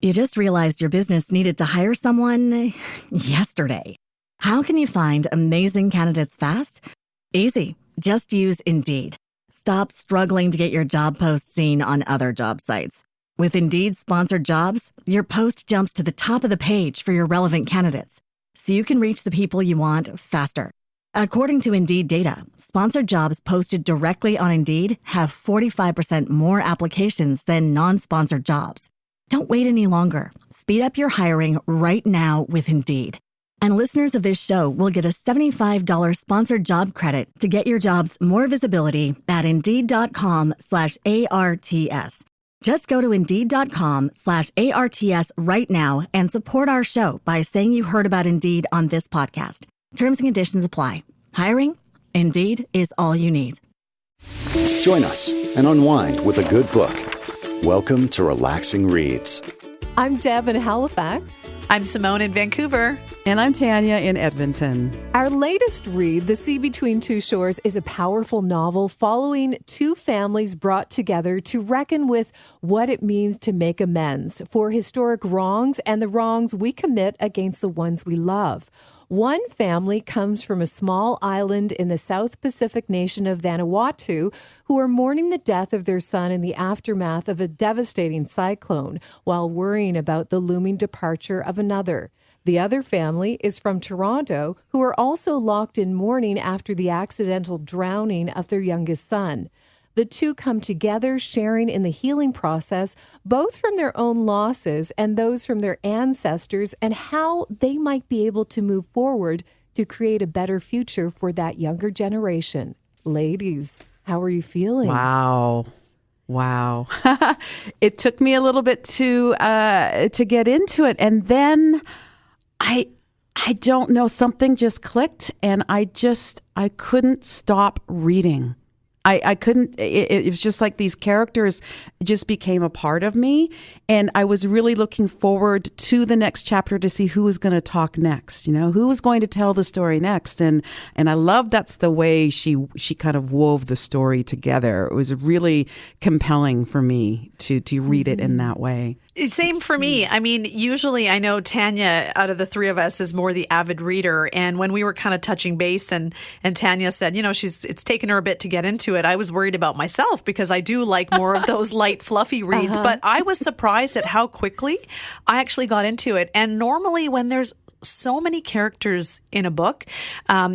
You just realized your business needed to hire someone yesterday. How can you find amazing candidates fast? Easy. Just use Indeed. Stop struggling to get your job post seen on other job sites. With Indeed sponsored jobs, your post jumps to the top of the page for your relevant candidates, so you can reach the people you want faster. According to Indeed data, sponsored jobs posted directly on Indeed have 45% more applications than non-sponsored jobs. Don't wait any longer. Speed up your hiring right now with Indeed. And listeners of this show will get a $75 sponsored job credit to get your jobs more visibility at Indeed.com/ARTS. Just go to Indeed.com/ARTS right now and support our show by saying you heard about Indeed on this podcast. Terms and conditions apply. Hiring? Indeed is all you need. Join us and unwind with a good book. Welcome to Relaxing Reads. I'm Deb in Halifax. I'm Simone in Vancouver. And I'm Tanya in Edmonton. Our latest read, The Sea Between Two Shores, is a powerful novel following two families brought together to reckon with what it means to make amends for historic wrongs and the wrongs we commit against the ones we love. One family comes from a small island in the South Pacific nation of Vanuatu who are mourning the death of their son in the aftermath of a devastating cyclone while worrying about the looming departure of another. The other family is from Toronto who are also locked in mourning after the accidental drowning of their youngest son. The two come together, sharing in the healing process, both from their own losses and those from their ancestors, and how they might be able to move forward to create a better future for that younger generation. Ladies, how are you feeling? Wow. It took me a little bit to get into it. And then I don't know, something just clicked and I couldn't stop reading. I couldn't, it was just like these characters just became a part of me. And I was really looking forward to the next chapter to see who was going to talk next, who was going to tell the story next. And I love that's the way she kind of wove the story together. It was really compelling for me to read it in that way. Same for me. I mean, usually I know Tanya, out of the three of us, is more the avid reader. And when we were kind of touching base and Tanya said, it's taken her a bit to get into it, I was worried about myself because I do like more of those light, fluffy reads. But I was surprised at how quickly I actually got into it. And normally when there's so many characters in a book,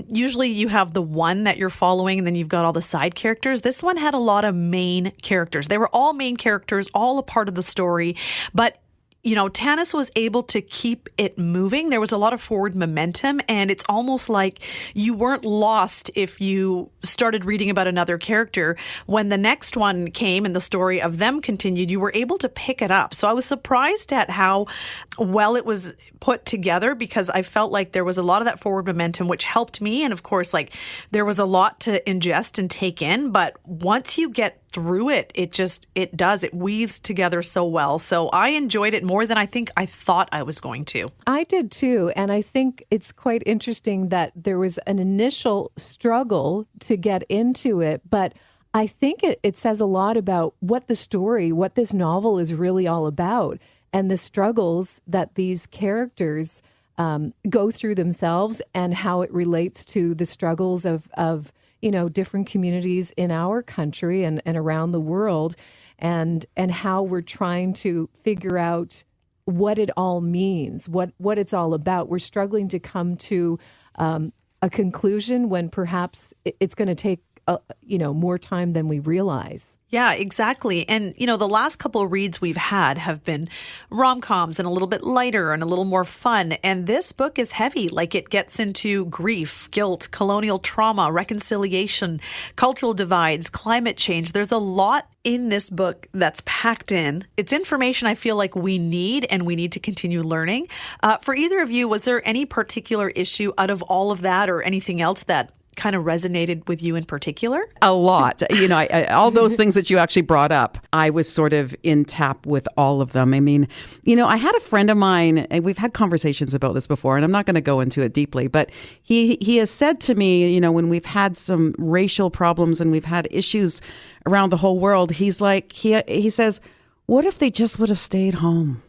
usually you have the one that you're following and then you've got all the side characters. This one had a lot of main characters. They were all main characters, all a part of the story. But Tanis was able to keep it moving. There was a lot of forward momentum, and it's almost like you weren't lost if you started reading about another character. When the next one came and the story of them continued, you were able to pick it up. So I was surprised at how well it was put together because I felt like there was a lot of that forward momentum, which helped me. And of course, there was a lot to ingest and take in. But once you get through it, it weaves together so well. So I enjoyed it more than I think I thought I was going to. I did too. And I think it's quite interesting that there was an initial struggle to get into it, but I think it says a lot about what this novel is really all about and the struggles that these characters go through themselves and how it relates to the struggles of different communities in our country and around the world, and how we're trying to figure out what it all means, what it's all about. We're struggling to come to a conclusion when perhaps it's going to take more time than we realize. Yeah, exactly. And, the last couple of reads we've had have been rom-coms and a little bit lighter and a little more fun. And this book is heavy. It gets into grief, guilt, colonial trauma, reconciliation, cultural divides, climate change. There's a lot in this book that's packed in. It's information I feel like we need and we need to continue learning. For either of you, was there any particular issue out of all of that or anything else that kind of resonated with you in particular? A lot. All those things that you actually brought up, I was sort of in tap with all of them. I mean, I had a friend of mine, and we've had conversations about this before, and I'm not going to go into it deeply, but he has said to me, when we've had some racial problems and we've had issues around the whole world, he's like, he says, what if they just would have stayed home?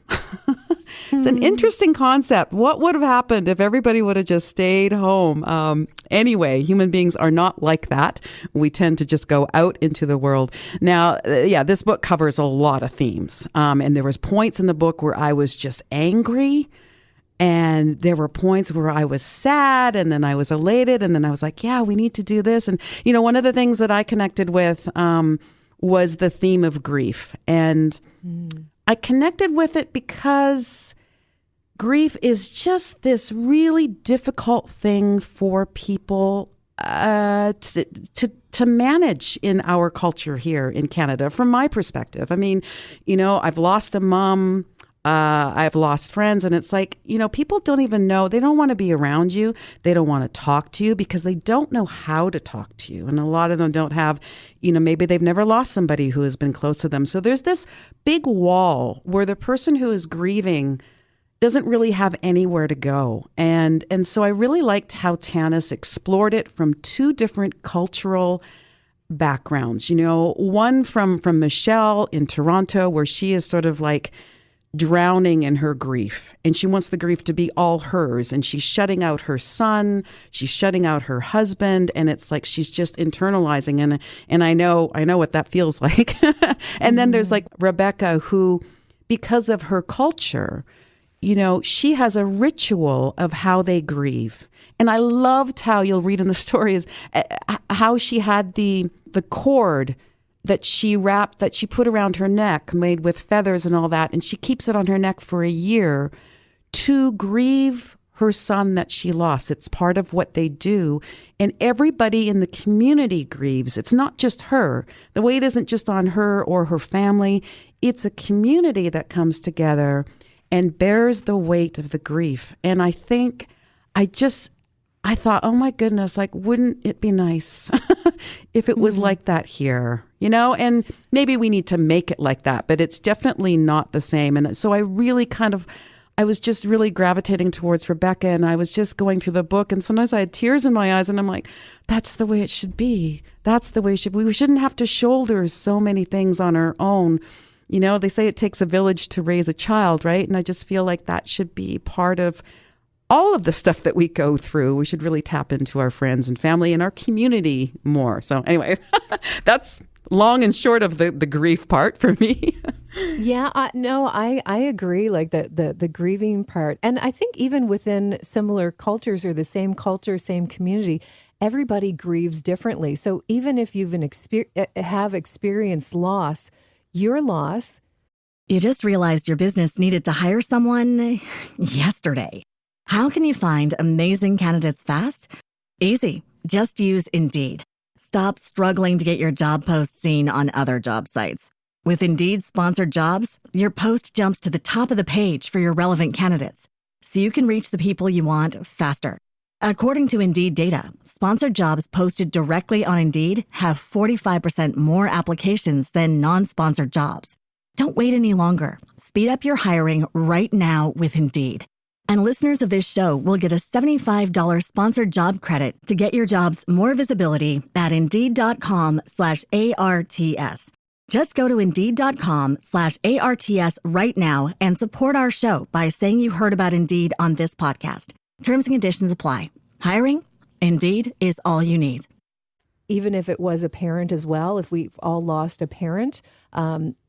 It's an interesting concept. What would have happened if everybody would have just stayed home? Anyway, human beings are not like that. We tend to just go out into the world. Now, this book covers a lot of themes. And there was points in the book where I was just angry. And there were points where I was sad, and then I was elated, and then I was like, yeah, we need to do this. And, one of the things that I connected with was the theme of grief. And I connected with it because grief is just this really difficult thing for people to manage in our culture here in Canada, from my perspective. I mean, I've lost a mom. I've lost friends, and it's like, people don't even know. They don't want to be around you. They don't want to talk to you because they don't know how to talk to you. And a lot of them don't have, maybe they've never lost somebody who has been close to them. So there's this big wall where the person who is grieving doesn't really have anywhere to go. And so I really liked how Tanis explored it from two different cultural backgrounds. One from Michelle in Toronto, where she is sort of like drowning in her grief, and she wants the grief to be all hers, and she's shutting out her son, she's shutting out her husband, and it's like she's just internalizing, and I know what that feels like. And then there's like Rebecca, who, because of her culture, she has a ritual of how they grieve. And I loved how, you'll read in the story, is how she had the cord that she put around her neck, made with feathers and all that. And she keeps it on her neck for a year to grieve her son that she lost. It's part of what they do. And everybody in the community grieves. It's not just her. The weight isn't just on her or her family. It's a community that comes together and bears the weight of the grief. And I think I thought, oh my goodness, like, wouldn't it be nice if it was like that here, and maybe we need to make it like that, but it's definitely not the same. And so I really I was just really gravitating towards Rebecca, and I was just going through the book, and sometimes I had tears in my eyes, and I'm like, that's the way it should be. That's the way it should be. We shouldn't have to shoulder so many things on our own. They say it takes a village to raise a child, right? And I just feel like that should be part of all of the stuff that we go through. We should really tap into our friends and family and our community more. So anyway, that's long and short of the grief part for me. Yeah, I agree. Like the grieving part. And I think even within similar cultures or the same culture, same community, everybody grieves differently. So even if you've have experienced loss, your loss. You just realized your business needed to hire someone yesterday. How can you find amazing candidates fast? Easy. Just use Indeed. Stop struggling to get your job post seen on other job sites. With Indeed sponsored jobs, your post jumps to the top of the page for your relevant candidates, so you can reach the people you want faster. According to Indeed data, sponsored jobs posted directly on Indeed have 45% more applications than non-sponsored jobs. Don't wait any longer. Speed up your hiring right now with Indeed. And listeners of this show will get a $75 sponsored job credit to get your jobs more visibility at Indeed.com/ARTS. Just go to Indeed.com/ARTS right now and support our show by saying you heard about Indeed on this podcast. Terms and conditions apply. Hiring? Indeed is all you need. Even if it was a parent as well, if we've all lost a parent,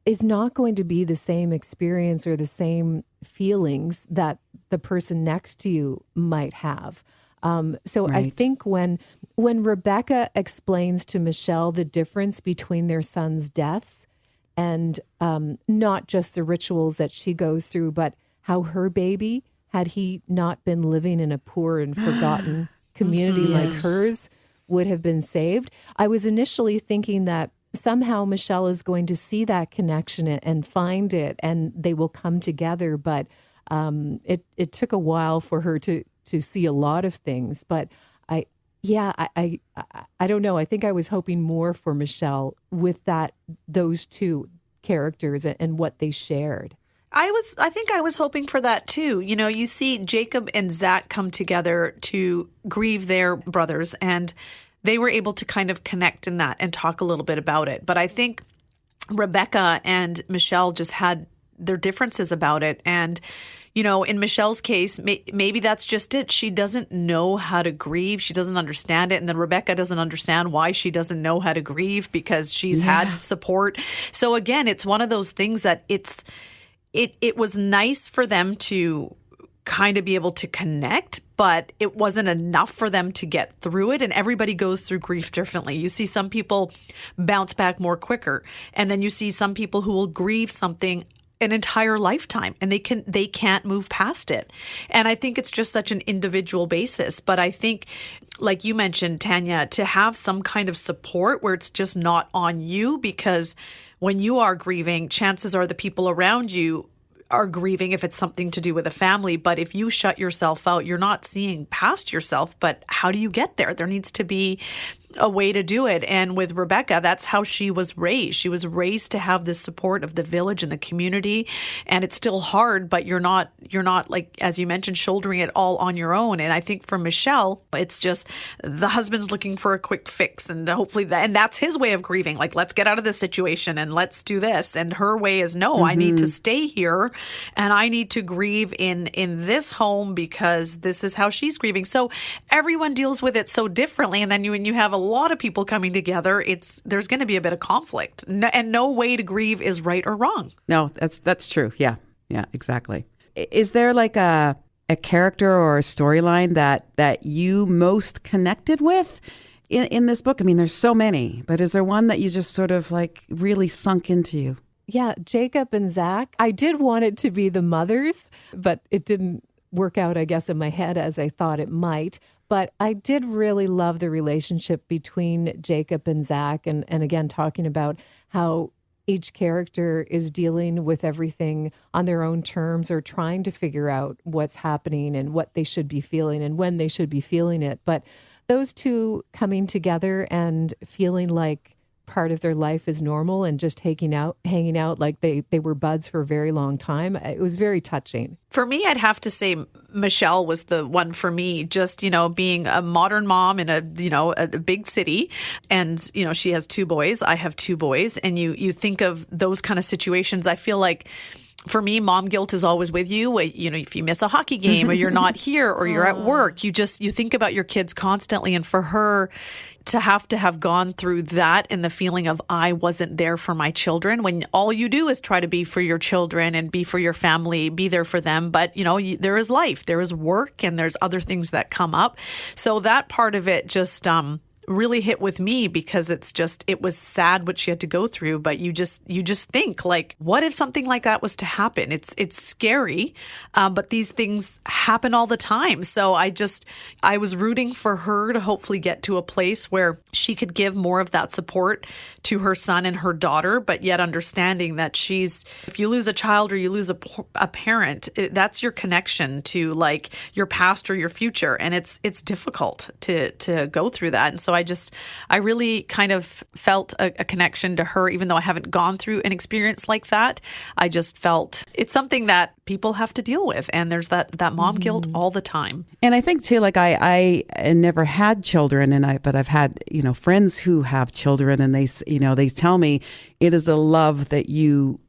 is not going to be the same experience or the same feelings that the person next to you might have. So right. I think when Rebecca explains to Michelle the difference between their son's deaths and not just the rituals that she goes through, but how her baby, had he not been living in a poor and forgotten community like hers, would have been saved. I was initially thinking that somehow Michelle is going to see that connection and find it, and they will come together. But it took a while for her to see a lot of things. But I don't know. I think I was hoping more for Michelle with those two characters and what they shared. I think I was hoping for that too. You see Jacob and Zach come together to grieve their brothers, and they were able to kind of connect in that and talk a little bit about it. But I think Rebecca and Michelle just had their differences about it. And, you know, in Michelle's case, maybe that's just it. She doesn't know how to grieve. She doesn't understand it. And then Rebecca doesn't understand why she doesn't know how to grieve because she's had support. So again, it's one of those things that it was nice for them to kind of be able to connect, but it wasn't enough for them to get through it. And everybody goes through grief differently. You see some people bounce back more quicker. And then you see some people who will grieve something an entire lifetime and they can't move past it. And I think it's just such an individual basis. But I think, like you mentioned, Tanya, to have some kind of support where it's just not on you, because when you are grieving, chances are the people around you are grieving if it's something to do with a family. But if you shut yourself out, you're not seeing past yourself. But how do you get there? There needs to be a way to do it. And with Rebecca, that's how she was raised. She was raised to have the support of the village and the community. And it's still hard, but you're not like, as you mentioned, shouldering it all on your own. And I think for Michelle, it's just the husband's looking for a quick fix, and hopefully and that's his way of grieving. Like, let's get out of this situation and let's do this. And her way is, no, I need to stay here and I need to grieve in this home because this is how she's grieving. So everyone deals with it so differently. And then when you have a lot of people coming together, there's going to be a bit of conflict, and no way to grieve is right or wrong. No, that's true. Yeah, exactly. Is there like a character or a storyline that you most connected with in this book? I mean, there's so many, but is there one that you just sort of like really sunk into you? Yeah, Jacob and Zach. I did want it to be the mothers, but it didn't work out, I guess, in my head as I thought it might. But I did really love the relationship between Jacob and Zach. And again, talking about how each character is dealing with everything on their own terms or trying to figure out what's happening and what they should be feeling and when they should be feeling it. But those two coming together and feeling like part of their life is normal and just hanging out like they were buds for a very long time. It was very touching. For me, I'd have to say Michelle was the one for me, just, being a modern mom in a big city. And, she has 2 boys. I have 2 boys. And you think of those kind of situations. I feel like for me, mom guilt is always with you. If you miss a hockey game or you're not here or you're at work, you think about your kids constantly. And for her to have gone through that and the feeling of I wasn't there for my children, when all you do is try to be for your children and be for your family, be there for them. But, there is life, there is work, and there's other things that come up. So that part of it just really hit with me because it was sad what she had to go through, but you just think like, what if something like that was to happen? It's scary, but these things happen all the time. So I was rooting for her to hopefully get to a place where she could give more of that support to her son and her daughter, but yet understanding that if you lose a child or you lose a parent, that's your connection to like your past or your future. And it's difficult to go through that. And so I really kind of felt a connection to her, even though I haven't gone through an experience like that. I just felt it's something that people have to deal with. And there's that mom guilt all the time. And I think too, like I never had children but I've had, friends who have children, and they tell me it is a love that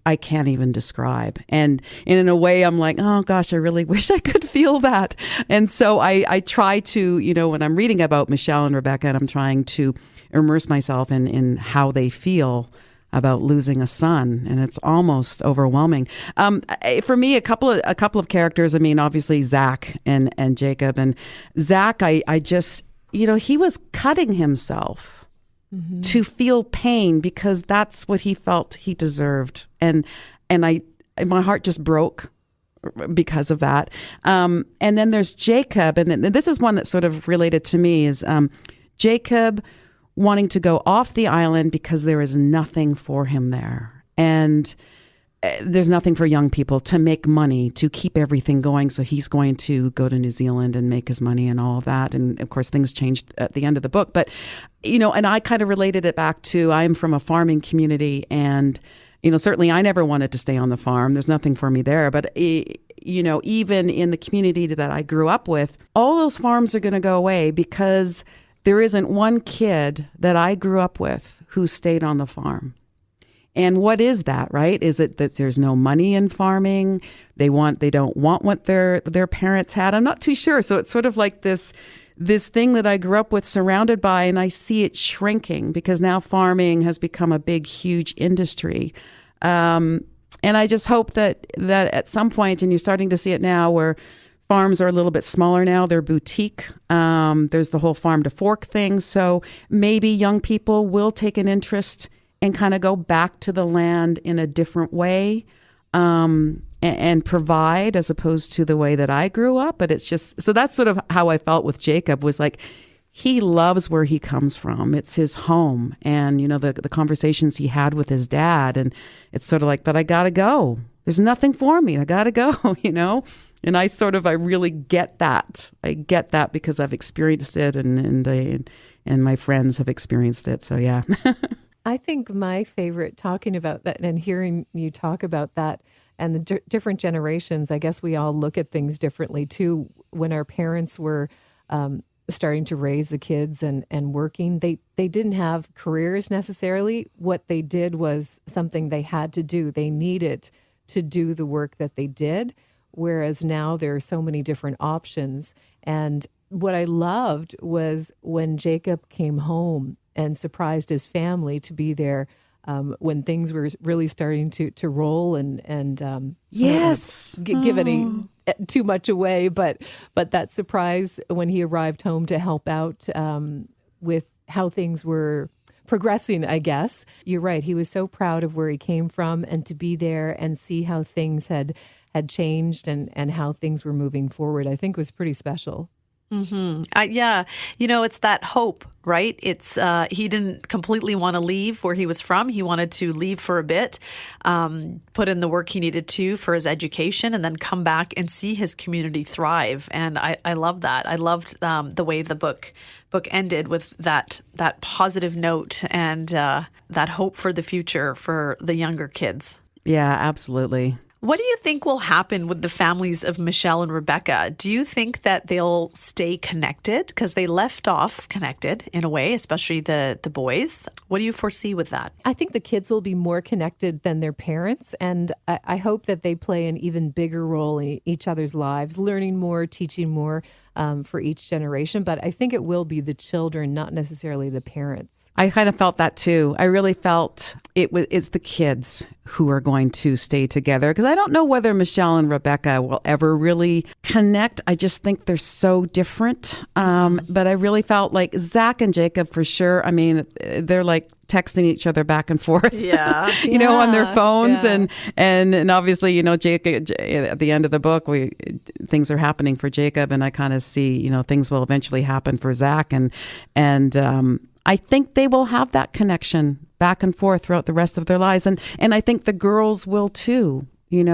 I can't even describe. And in a way I'm like, oh gosh, I really wish I could feel that. And so I try to, when I'm reading about Michelle and Rebecca, and I'm trying to immerse myself in how they feel about losing a son, and it's almost overwhelming. For me, a couple of characters. I mean, obviously Zach and Jacob. And Zach, I just, he was cutting himself to feel pain because that's what he felt he deserved, and my heart just broke because of that. And then there's Jacob, and this is one that sort of related to me is Jacob wanting to go off the island because there is nothing for him there. And there's nothing for young people to make money, to keep everything going. So he's going to go to New Zealand and make his money and all of that. And of course, things changed at the end of the book. But, and I kind of related it back to, I'm from a farming community, and, certainly I never wanted to stay on the farm. There's nothing for me there. But, even in the community that I grew up with, all those farms are going to go away because there isn't one kid that I grew up with who stayed on the farm. And what is that, right? Is it that there's no money in farming? They don't want what their parents had? I'm not too sure. So it's sort of like this thing that I grew up with, surrounded by, and I see it shrinking because now farming has become a big, huge industry. And I just hope that at some point, and you're starting to see it now, where farms are a little bit smaller now, they're boutique. There's the whole farm to fork thing. So maybe young people will take an interest and kind of go back to the land in a different way, and provide, as opposed to the way that I grew up. But it's just, so that's sort of how I felt with Jacob, was like, he loves where he comes from. It's his home. And, the conversations he had with his dad, and it's sort of like, but I got to go. There's nothing for me. I got to go, And I really get that. I get that because I've experienced it, and my friends have experienced it. So, yeah. I think my favorite, talking about that and hearing you talk about that and the different generations, I guess we all look at things differently too. When our parents were starting to raise the kids and working, they didn't have careers necessarily. What they did was something they had to do. They needed to do the work that they did, whereas now there are so many different options. And what I loved was when Jacob came home and surprised his family to be there when things were really starting to roll and yes, give any too much away, but that surprise when he arrived home to help out with how things were progressing, I guess. You're right. He was so proud of where he came from, and to be there and see how things had changed and how things were moving forward, I think was pretty special. Mm-hmm. Yeah. It's that hope, right? It's he didn't completely want to leave where he was from. He wanted to leave for a bit, put in the work he needed to for his education, and then come back and see his community thrive. And I love that. I loved the way the book ended with that positive note and that hope for the future for the younger kids. Yeah, absolutely. What do you think will happen with the families of Michelle and Rebecca? Do you think that they'll stay connected? Because they left off connected in a way, especially the boys. What do you foresee with that? I think the kids will be more connected than their parents. And I hope that they play an even bigger role in each other's lives, learning more, teaching more for each generation. But I think it will be the children, not necessarily the parents. I kind of felt that too. I really felt it's the kids who are going to stay together, because I don't know whether Michelle and Rebecca will ever really connect. I just think they're so different. But I really felt like Zach and Jacob, for sure. I mean, they're like texting each other back and forth, on their phones. Yeah. And obviously, Jacob, at the end of the book, things are happening for Jacob, and I kind of see, things will eventually happen for Zach. And I think they will have that connection back and forth throughout the rest of their lives. And I think the girls will too, in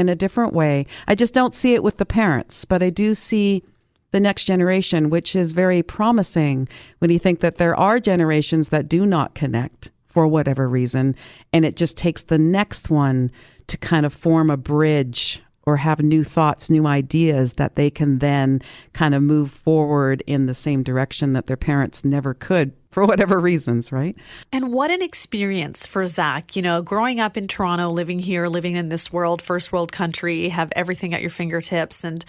a different way. I just don't see it with the parents, but I do see the next generation, which is very promising when you think that there are generations that do not connect for whatever reason. And it just takes the next one to kind of form a bridge or have new thoughts, new ideas that they can then kind of move forward in the same direction that their parents never could for whatever reasons, right? And what an experience for Zach, growing up in Toronto, living here, living in this world, first world country, have everything at your fingertips. And,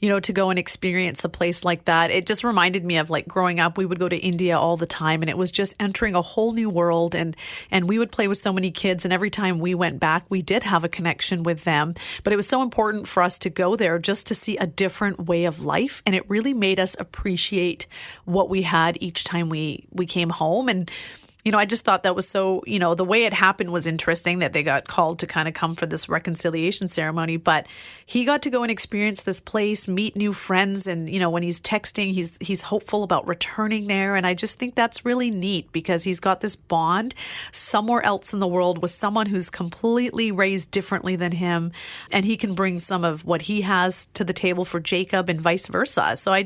to go and experience a place like that, it just reminded me of like growing up, we would go to India all the time, and it was just entering a whole new world. And we would play with so many kids. And every time we went back, we did have a connection with them. But it was so important for us to go there just to see a different way of life. And it really made us appreciate what we had each time we came home. And I just thought that was so, the way it happened was interesting, that they got called to kind of come for this reconciliation ceremony, but he got to go and experience this place, meet new friends. And, when he's texting, he's hopeful about returning there. And I just think that's really neat, because he's got this bond somewhere else in the world with someone who's completely raised differently than him. And he can bring some of what he has to the table for Jacob and vice versa. So I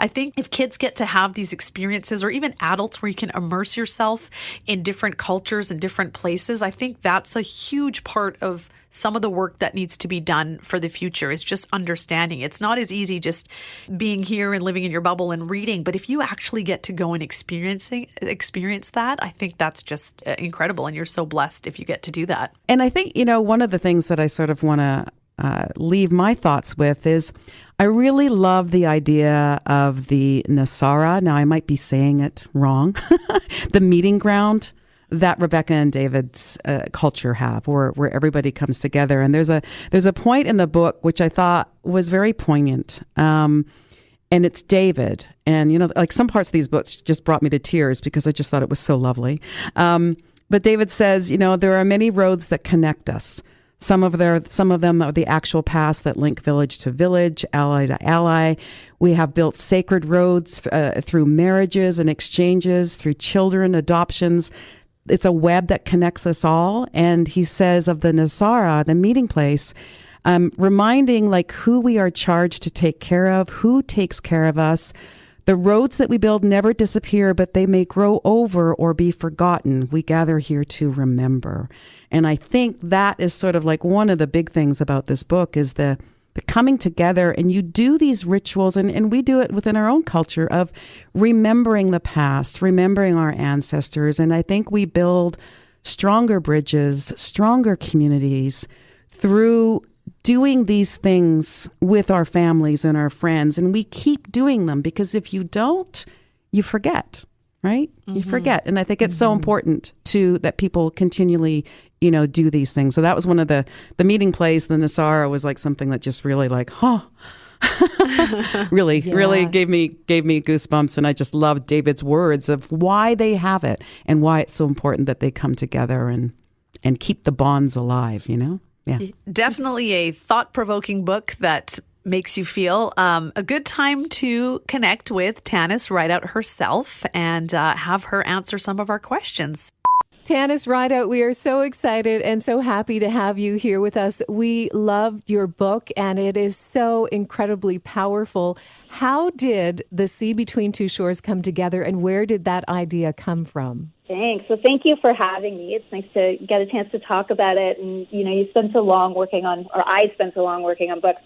think if kids get to have these experiences, or even adults where you can immerse yourself in different cultures and different places, I think that's a huge part of some of the work that needs to be done for the future is just understanding. It's not as easy just being here and living in your bubble and reading, but if you actually get to go and experience that, I think that's just incredible. And you're so blessed if you get to do that. And I think, one of the things that I sort of want to leave my thoughts with is I really love the idea of the Nasara. Now, I might be saying it wrong. The meeting ground that Rebecca and David's culture have, where everybody comes together. And there's a point in the book which I thought was very poignant. And it's David. And, like some parts of these books just brought me to tears because I just thought it was so lovely. But David says, there are many roads that connect us. Some of them are the actual paths that link village to village, ally to ally. We have built sacred roads through marriages and exchanges, through children, adoptions. It's a web that connects us all. And he says of the Nasara, the meeting place, reminding like who we are charged to take care of, who takes care of us. The roads that we build never disappear, but they may grow over or be forgotten. We gather here to remember. And I think that is sort of like one of the big things about this book is the coming together, and you do these rituals, and we do it within our own culture of remembering the past, remembering our ancestors. And I think we build stronger bridges, stronger communities through doing these things with our families and our friends. And we keep doing them because if you don't, you forget, right? Mm-hmm. You forget. And I think it's so important that people continually do these things. So that was one of the meeting place. The Nasara was like something that just really really gave me goosebumps. And I just loved David's words of why they have it and why it's so important that they come together and keep the bonds alive, Yeah. Definitely a thought-provoking book that makes you feel. A good time to connect with Tanis Rideout herself and have her answer some of our questions. Tanis Rideout, we are so excited and so happy to have you here with us. We loved your book, and it is so incredibly powerful. How did The Sea Between Two Shores come together, and where did that idea come from? Thanks. Well, thank you for having me. It's nice to get a chance to talk about it. And, I spent so long working on books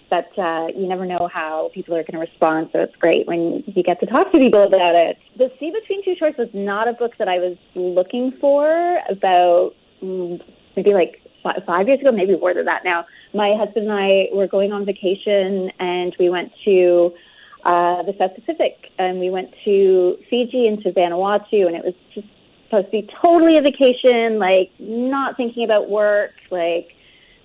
that you never know how people are going to respond. So it's great when you get to talk to people about it. The Sea Between Two Shores was not a book that I was looking for about maybe like 5 years ago, maybe more than that now. My husband and I were going on vacation, and we went to the South Pacific, and we went to Fiji and to Vanuatu, and it was just supposed to be totally a vacation, like not thinking about work. Like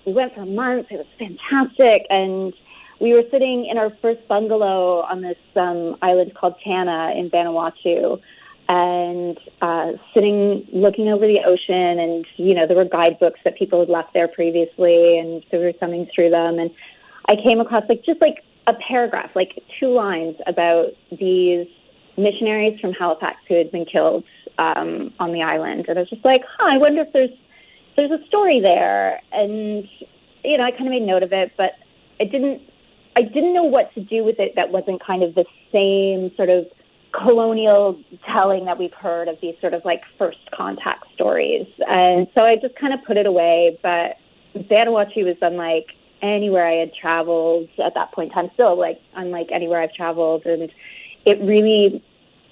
we went for months. It was fantastic. And we were sitting in our first bungalow on this island called Tanna in Vanuatu, and sitting, looking over the ocean. And, there were guidebooks that people had left there previously, and so we were thumbing through them. And I came across just a paragraph, 2 lines about these missionaries from Halifax who had been killed on the island. And I was just like, I wonder if there's a story there. And, I kind of made note of it, but I didn't know what to do with it that wasn't kind of the same sort of colonial telling that we've heard of these sort of first contact stories. And so I just kind of put it away. But Vanuatu was unlike anywhere I had traveled at that point in time, still unlike anywhere I've traveled. And it really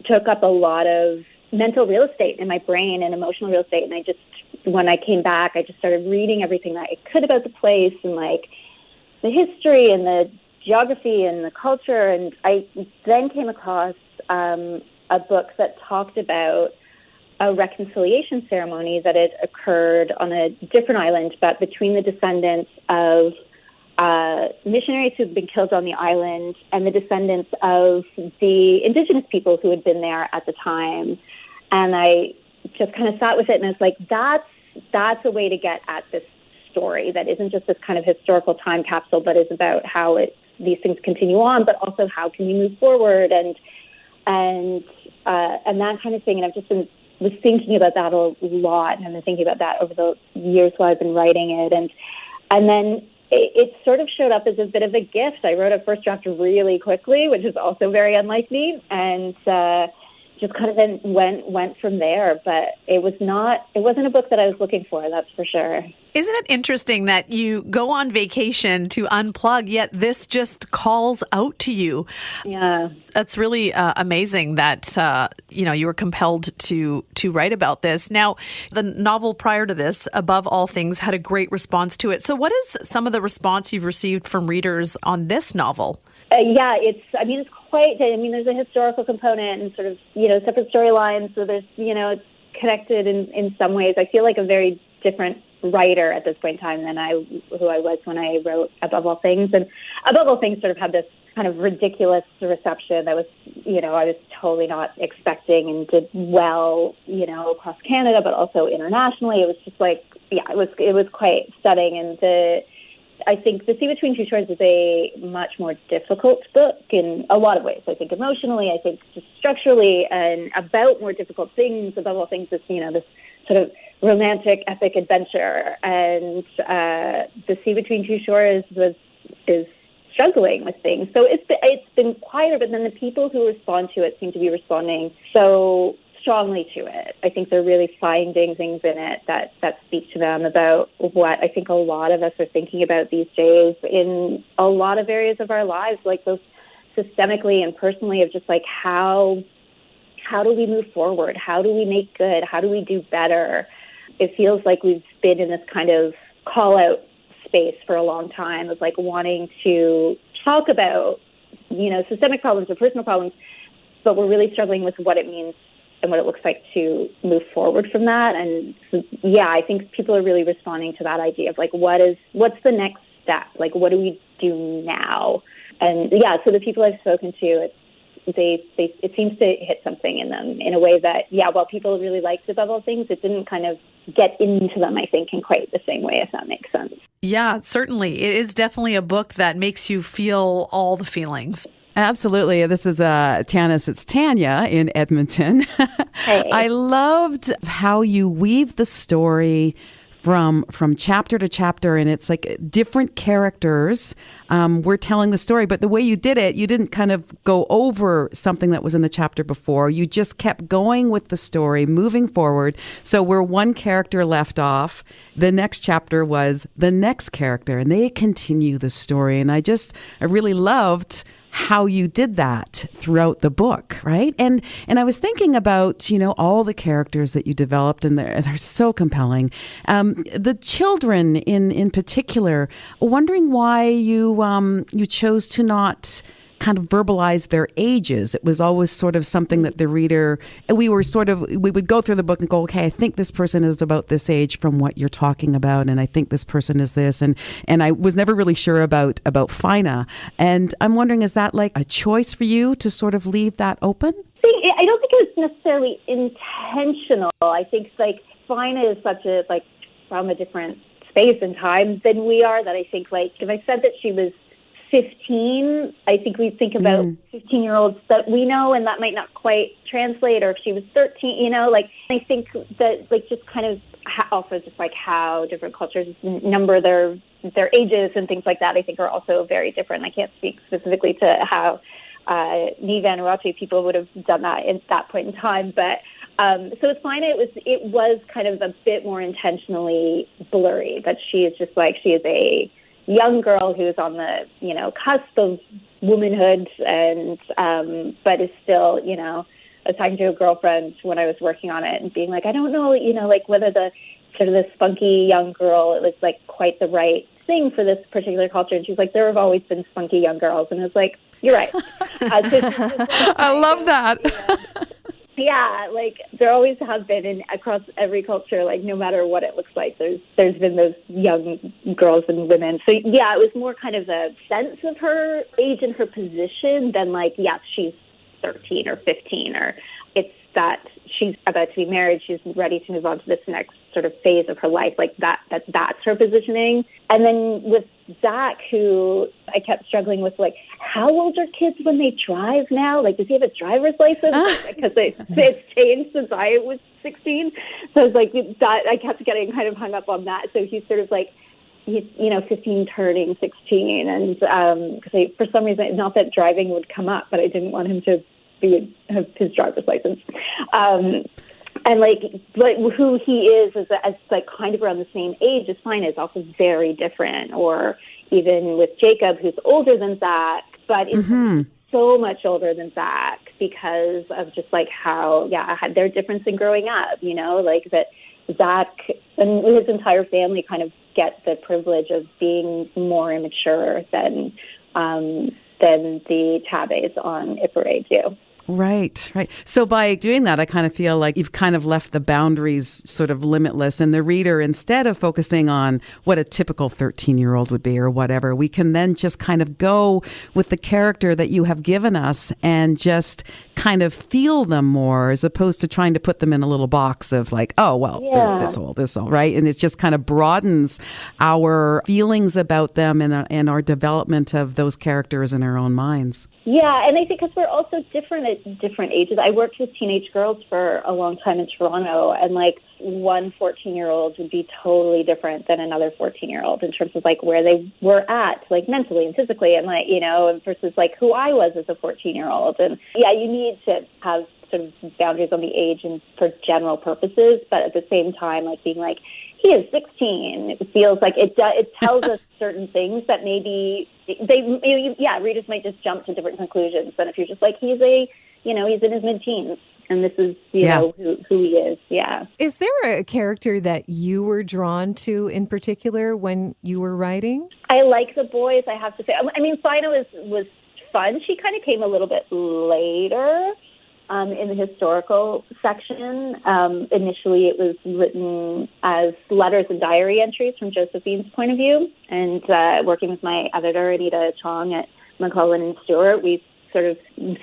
took up a lot of mental real estate in my brain and emotional real estate. And when I came back, I just started reading everything that I could about the place and the history and the geography and the culture. And I then came across a book that talked about a reconciliation ceremony that had occurred on a different island, but between the descendants of missionaries who'd been killed on the island and the descendants of the indigenous people who had been there at the time. And I just kind of sat with it, and I was like, that's a way to get at this story that isn't just this kind of historical time capsule, but is about how these things continue on, but also how can we move forward and that kind of thing. And I've just was thinking about that a lot, and I've been thinking about that over the years while I've been writing it. And then it sort of showed up as a bit of a gift. I wrote a first draft really quickly, which is also very unlike me, and just kind of then went from there. But it wasn't a book that I was looking for, that's for sure. Isn't it interesting that you go on vacation to unplug, yet this just calls out to you? Yeah. That's really amazing that, you were compelled to write about this. Now, the novel prior to this, Above All Things, had a great response to it. So what is some of the response you've received from readers on this novel? It's quite, there's a historical component and sort of, separate storylines. So there's, it's connected in some ways. I feel like a very different writer at this point in time than who I was when I wrote Above All Things. And Above All Things sort of had this kind of ridiculous reception that was, I was totally not expecting, and did well, across Canada, but also internationally. It was just like, it was quite stunning. And I think The Sea Between Two Shores is a much more difficult book in a lot of ways. I think emotionally, I think just structurally, and about more difficult things. Above All Things, this, this sort of romantic, epic adventure. And The Sea Between Two Shores is struggling with things. So it's been quieter, but then the people who respond to it seem to be responding so strongly to it. I think they're really finding things in it that speak to them about what I think a lot of us are thinking about these days in a lot of areas of our lives, like those systemically and personally, of just like how do we move forward? How do we make good? How do we do better? It feels like we've been in this kind of call-out space for a long time of like wanting to talk about, systemic problems or personal problems, but we're really struggling with what it means and what it looks like to move forward from that. And so, I think people are really responding to that idea of like, what's the next step? Like, what do we do now? And so the people I've spoken to, it seems to hit something in them in a way that, while people really liked Above All Things, it didn't kind of get into them, I think, in quite the same way, if that makes sense. Yeah, certainly. It is definitely a book that makes you feel all the feelings. Absolutely. This is Tanis. It's Tanya in Edmonton. Hey. I loved how you weave the story from chapter to chapter, and it's like different characters were telling the story, but the way you did it, you didn't kind of go over something that was in the chapter before. You just kept going with the story, moving forward. So where one character left off, the next chapter was the next character, and they continue the story. And I really loved how you did that throughout the book, right? And I was thinking about, all the characters that you developed, and they're so compelling. The children in particular, wondering why you chose to not kind of verbalize their ages. It was always sort of something that the reader, we would go through the book and go, okay, I think this person is about this age from what you're talking about, and I think this person is this, and I was never really sure about Fina. And I'm wondering, is that like a choice for you to sort of leave that open? I don't think it was necessarily intentional. I think like Fina is such a from a different space and time than we are, that I think like if I said that she was 15, I think we think about 15-year-olds that we know, and that might not quite translate. Or if she was 13, I think that just kind of also just like how different cultures number their ages and things like that, I think are also very different. I can't speak specifically to how Ni Vanuatu people would have done that at that point in time, but so it's fine. It was kind of a bit more intentionally blurry, that she is a young girl who's on the, cusp of womanhood, and but is still, I was talking to a girlfriend when I was working on it and being like, I don't know, whether the sort of the spunky young girl, it was like quite the right thing for this particular culture. And she's like, there have always been spunky young girls. And I was like, you're right. I love that. Yeah, there always have been across every culture, no matter what it looks like, there's been those young girls and women. So yeah, it was more kind of a sense of her age and her position than she's 13 or 15, or it's that she's about to be married, she's ready to move on to this next sort of phase of her life, that's her positioning. And then with Zach, who I kept struggling with, how old are kids when they drive now? Does he have a driver's license? Because it's changed since I was 16. So it's that I kept getting kind of hung up on that. So he's sort of he's 15 turning 16, and because for some reason, not that driving would come up, but I didn't want him to have his driver's license. and like, but who he is as like kind of around the same age as Sina is also very different. Or even with Jacob, who's older than Zach, but is so much older than Zach because of just like how, their difference in growing up, you know, like that Zach and his entire family kind of get the privilege of being more immature than the Tabes on Ipare do. Right. So by doing that, I kind of feel like you've kind of left the boundaries sort of limitless, and the reader, instead of focusing on what a typical 13-year-old would be or whatever, we can then just kind of go with the character that you have given us and just kind of feel them more, as opposed to trying to put them in a little box of like, oh, well, they're this old, right? And it just kind of broadens our feelings about them and our development of those characters in our own minds. Yeah, and I think because we're also different at different ages. I worked with teenage girls for a long time in Toronto, and like one 14-year-old would be totally different than another 14-year-old in terms of like where they were at, like mentally and physically, and like, you know, versus like who I was as a 14-year-old. And yeah, you need to have sort of boundaries on the age and for general purposes, but at the same time, like being like, he is 16. It feels like it tells us certain things that maybe readers might just jump to different conclusions than if you're just like, he's in his mid-teens. And this is, you know, who he is. Yeah. Is there a character that you were drawn to in particular when you were writing? I like the boys, I have to say. I mean, Sina was fun. She kind of came a little bit later in the historical section. Initially, it was written as letters and diary entries from Josephine's point of view. And working with my editor, Anita Chong at McClellan and Stewart, we sort of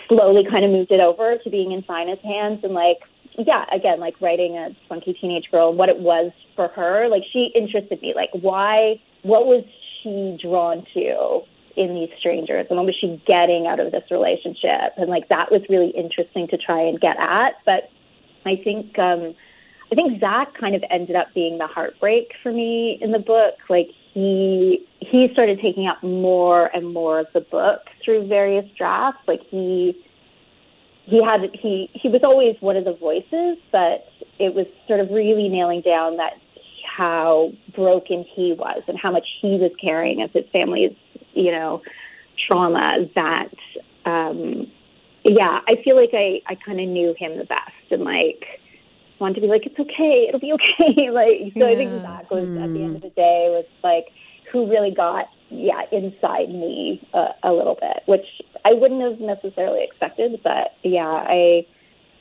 slowly kind of moved it over to being in Sina's hands. And like, yeah, again, like writing a spunky teenage girl, what it was for her, like she interested me. Like what was she drawn to in these strangers, and what was she getting out of this relationship? And like that was really interesting to try and get at. But I think Zach kind of ended up being the heartbreak for me in the book. Like he started taking up more and more of the book through various drafts. Like he was always one of the voices, but it was sort of really nailing down that how broken he was and how much he was carrying of his family's, you know, trauma that, I feel like I kind of knew him the best and like wanted to be like, it's okay, it'll be okay. Like, so I think Zach was at the end of the day was like, who really got, inside me a little bit, which I wouldn't have necessarily expected, but I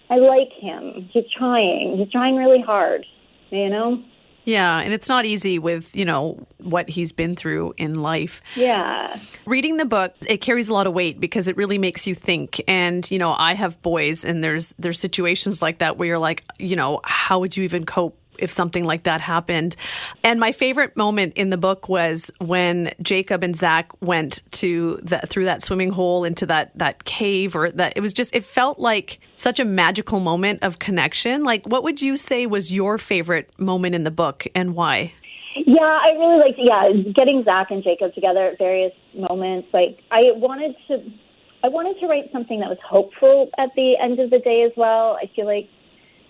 like him. He's trying really hard, you know? Yeah, and it's not easy with, you know, what he's been through in life. Yeah. Reading the book, it carries a lot of weight because it really makes you think. And, you know, I have boys, and there's situations like that where you're like, you know, how would you even cope if something like that happened? And my favorite moment in the book was when Jacob and Zach went through that swimming hole into that cave, or that it felt like such a magical moment of connection. Like, what would you say was your favorite moment in the book, and why? Yeah, I really liked getting Zach and Jacob together at various moments. Like I wanted to write something that was hopeful at the end of the day as well. I feel like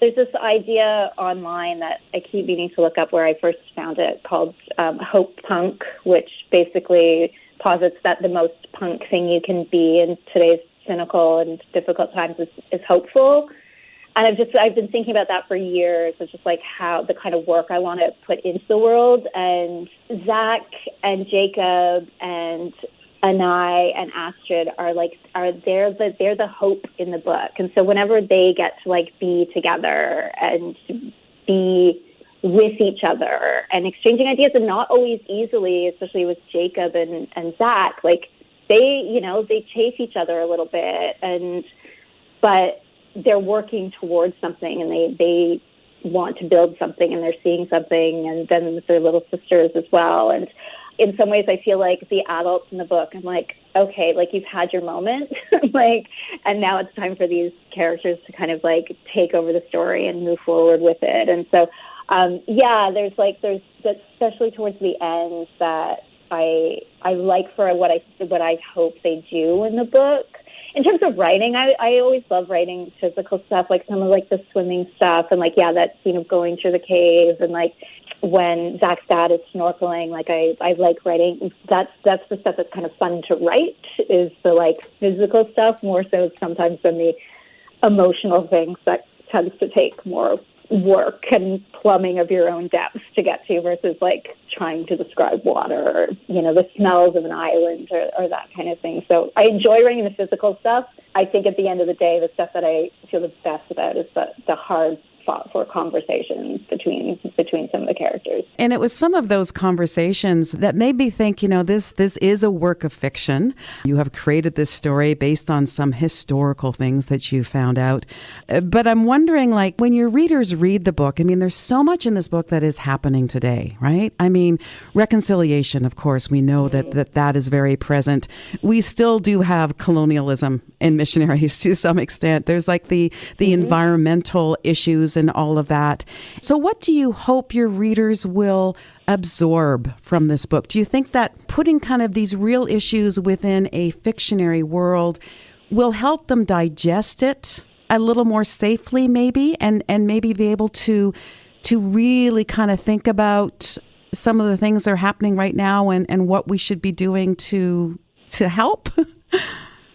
there's this idea online that I keep meaning to look up where I first found it called Hope Punk, which basically posits that the most punk thing you can be in today's cynical and difficult times is hopeful. And I've been thinking about that for years. It's just like how the kind of work I want to put into the world. And Zach and Jacob and Anai and Astrid they're the hope in the book. And so whenever they get to like be together and be with each other and exchanging ideas, and not always easily, especially with Jacob and Zach, like they chafe each other a little bit, but they're working towards something, and they want to build something, and they're seeing something, and then with their little sisters as well. And in some ways, I feel like the adults in the book, I'm like, okay, like you've had your moment, like, and now it's time for these characters to kind of like take over the story and move forward with it. And so, there's especially towards the end that I like for what I hope they do in the book. in terms of writing, I always love writing physical stuff, like some of like the swimming stuff, and like that's going through the cave, and like when Zach's dad is snorkeling, like I like writing. That's the stuff that's kind of fun to write, is the like physical stuff more so sometimes than the emotional things that tends to take more work and plumbing of your own depths to get to, versus like trying to describe water or the smells of an island or that kind of thing. So I enjoy writing the physical stuff. I think at the end of the day, the stuff that I feel the best about is the hard fought for conversations between some of the characters. And it was some of those conversations that made me think, this is a work of fiction. You have created this story based on some historical things that you found out. But I'm wondering, like, when your readers read the book, I mean, there's so much in this book that is happening today, right? I mean, reconciliation, of course, we know that is very present. We still do have colonialism in missionaries to some extent. There's like the environmental issues and all of that. So what do you hope your readers will absorb from this book? Do you think that putting kind of these real issues within a fictionary world will help them digest it a little more safely, maybe, and maybe be able to really kind of think about some of the things that are happening right now and what we should be doing to help?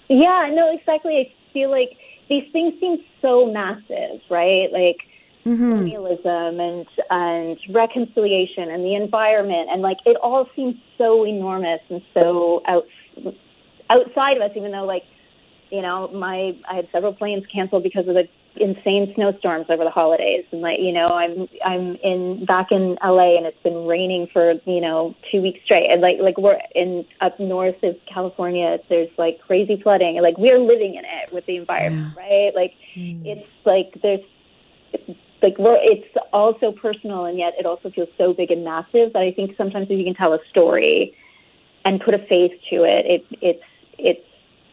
Yeah, no, exactly. I feel like these things seem so massive, right? Like colonialism and reconciliation and the environment, and like it all seems so enormous and so outside of us, even though like I had several planes canceled because of the insane snowstorms over the holidays, and like I'm back in LA and it's been raining for 2 weeks straight, and like we're in up north of California, there's like crazy flooding, and like we're living in it with the environment, right? Like it's like it's all so personal, and yet it also feels so big and massive that I think sometimes if you can tell a story and put a face to it, it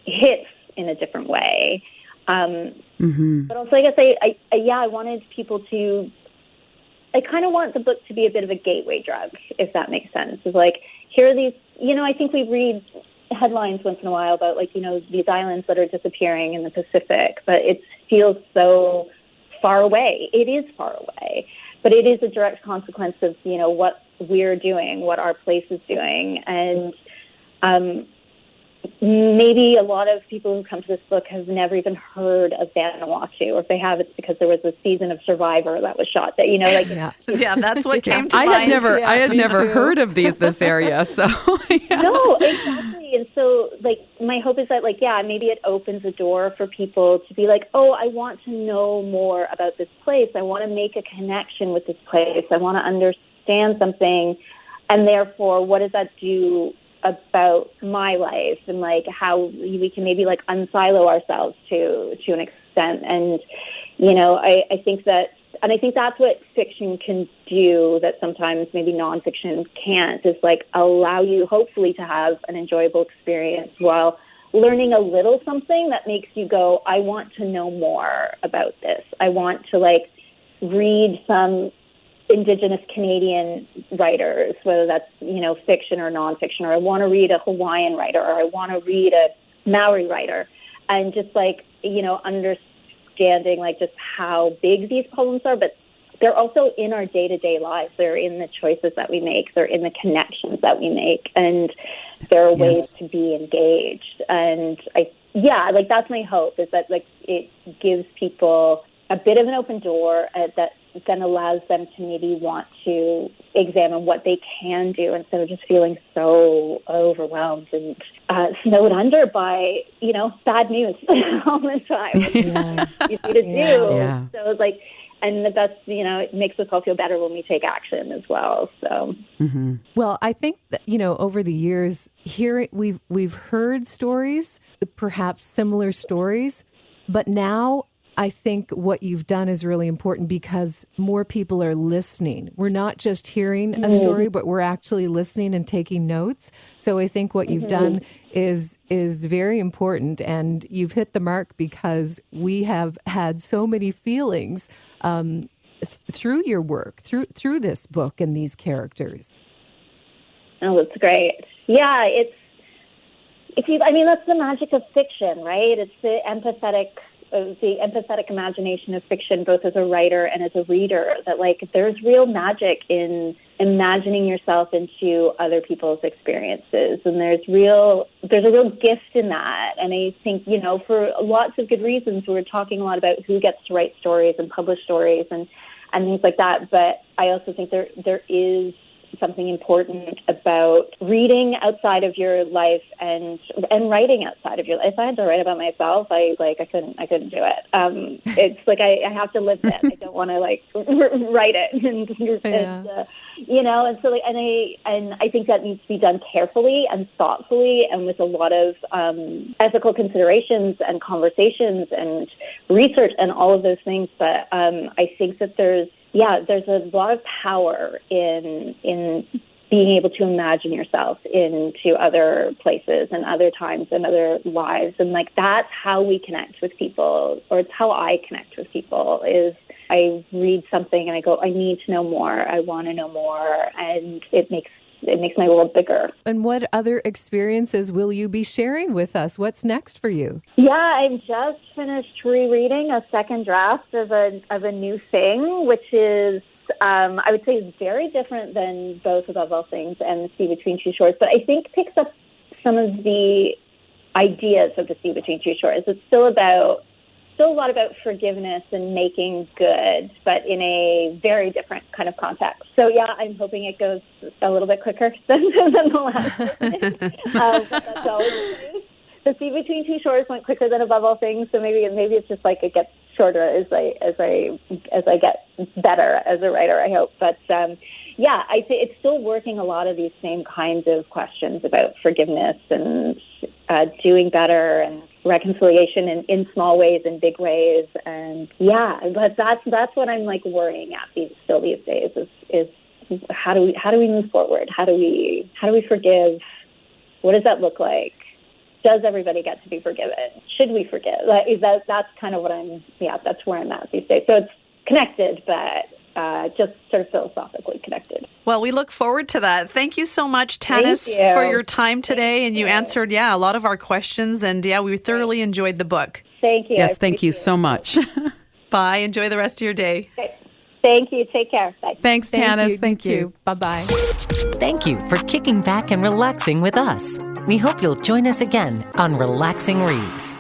hits in a different way. But also, I guess I wanted people to. I kind of want the book to be a bit of a gateway drug, if that makes sense. It's like, here are these. I think we read headlines once in a while about like these islands that are disappearing in the Pacific, but it feels so far away. It is far away, but it is a direct consequence of what we're doing, what our place is doing, and maybe a lot of people who come to this book have never even heard of Vanuatu, or if they have, it's because there was a season of Survivor that was shot there. Yeah, that's what came to I mind. I had never heard of this area, so yeah. No, exactly. And so, like, my hope is that, like, maybe it opens a door for people to be like, oh, I want to know more about this place. I want to make a connection with this place. I want to understand something, and therefore, what does that do about my life, and like how we can maybe like unsilo ourselves to an extent. And I think that's what fiction can do that sometimes maybe nonfiction can't, is like allow you hopefully to have an enjoyable experience while learning a little something that makes you go, I want to know more about this. I want to like read some Indigenous Canadian writers, whether that's, fiction or nonfiction, or I want to read a Hawaiian writer, or I want to read a Maori writer, and just like, understanding like just how big these problems are, but they're also in our day-to-day lives. They're in the choices that we make. They're in the connections that we make, and there are ways to be engaged. And that's my hope, is that like it gives people a bit of an open door that then allows them to maybe want to examine what they can do instead of just feeling so overwhelmed and snowed under by, bad news all the time. It's easy to do. Yeah. So it's like, and that's, it makes us all feel better when we take action as well. So, Well, I think that, over the years, we've heard stories, perhaps similar stories, but now I think what you've done is really important because more people are listening. We're not just hearing a story, but we're actually listening and taking notes. So I think what you've done is very important, and you've hit the mark because we have had so many feelings through your work, through this book and these characters. Oh, that's great. Yeah, I mean, that's the magic of fiction, right? It's the empathetic imagination of fiction, both as a writer and as a reader, that like there's real magic in imagining yourself into other people's experiences, and there's a real gift in that. And I think, you know, for lots of good reasons, we're talking a lot about who gets to write stories and publish stories and things like that, but I also think there is something important about reading outside of your life and writing outside of your life. If I had to write about myself, I couldn't do it. It's like I have to live it. I don't want to like write it, and you know. And so like, and I think that needs to be done carefully and thoughtfully, and with a lot of ethical considerations and conversations and research and all of those things. But I think that there's a lot of power in being able to imagine yourself into other places and other times and other lives. And like, that's how we connect with people, or it's how I connect with people, is I read something and I go, I need to know more. I want to know more. And it makes my world bigger. And what other experiences will you be sharing with us? What's next for you? Yeah, I've just finished rereading a second draft of a new thing, which is, I would say, is very different than both Above All Things and The Sea Between Two Shores, but I think picks up some of the ideas of The Sea Between Two Shores. It's still a lot about forgiveness and making good, but in a very different kind of context. So yeah, I'm hoping it goes a little bit quicker than the last one. But that's always the case. The Sea Between Two Shores went quicker than Above All Things, so maybe it's just like it gets shorter as I get better as a writer, I hope. But yeah, I think it's still working a lot of these same kinds of questions about forgiveness and doing better and reconciliation in small ways and big ways. And yeah, but that's what I'm like worrying at these days is how do we move forward? How do we forgive? What does that look like? Does everybody get to be forgiven? Should we forgive? Like, that's kind of what that's where I'm at these days. So it's connected, but just sort of philosophically connected. Well, we look forward to that. Thank you so much, Tanis, for your time today. And you answered, a lot of our questions. And we thoroughly enjoyed the book. Thank you. Yes, thank you so much. Bye. Enjoy the rest of your day. Okay. Thank you. Take care. Bye. Thanks, Tanis. Thank you. Bye-bye. Thank you for kicking back and relaxing with us. We hope you'll join us again on Relaxing Reads.